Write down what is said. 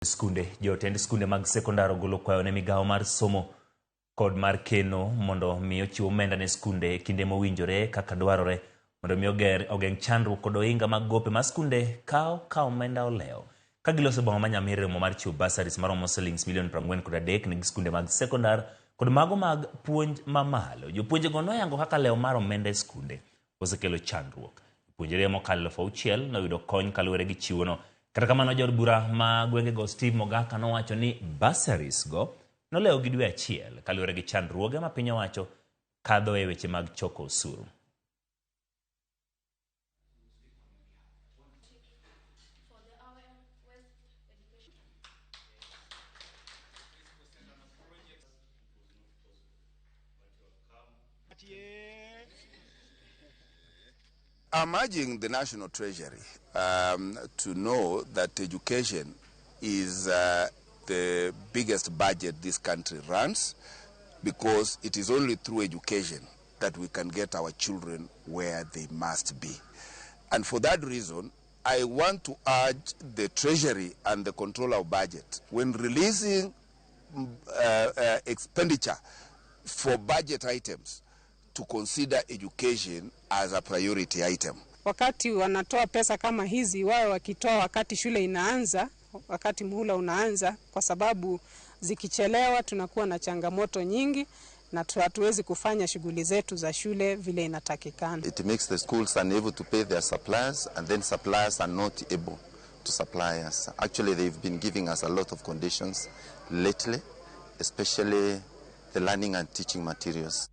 Jotend skunde mag sekondar ogolo kwayo ne migao mar somo kod mar keno mondo mi ochiw omenda ne skunde kinde mowinjore kaka dwarore mondo mi ogeng' chandruok kod ohinga mag gope ma skunde ka omenda olewo. Ka giloso boma manyamirimo mar chiwo bursaries maromo Sh43 ne skunde mag sekondar kod mago mag puonj mamalo. Jopuonjego noyango kaka lewo mar omenda e skunde osekelo chandruok. Jopuonjre mokalo 6,000 noyudo kony kaluwore gi chiwono. Kata kamano, jod bura ma gwengego Steve Mogaka nowacho ni bursaries go nolewo gi dwe achiel kaluwore gi chandruoge ma piny owacho kadho e weche mag choko osuru. I'm urging the National Treasury to know that education is the biggest budget this country runs, because it is only through education that we can get our children where they must be. And for that reason, I want to urge the Treasury and the Controller of Budget, when releasing expenditure for budget items, to consider education as a priority item. Wakati wanatoa pesa kama hizi, wao wakitoa wakati shule inaanza, wakati muhula unaanza, kwa sababu zikichelewa tunakuwa na changamoto nyingi na hatuwezi kufanya shughuli zetu za shule vile inatakikana. It makes the schools unable to pay their suppliers, and then suppliers are not able to supply us. Actually, they've been giving us a lot of conditions lately, especially the learning and teaching materials.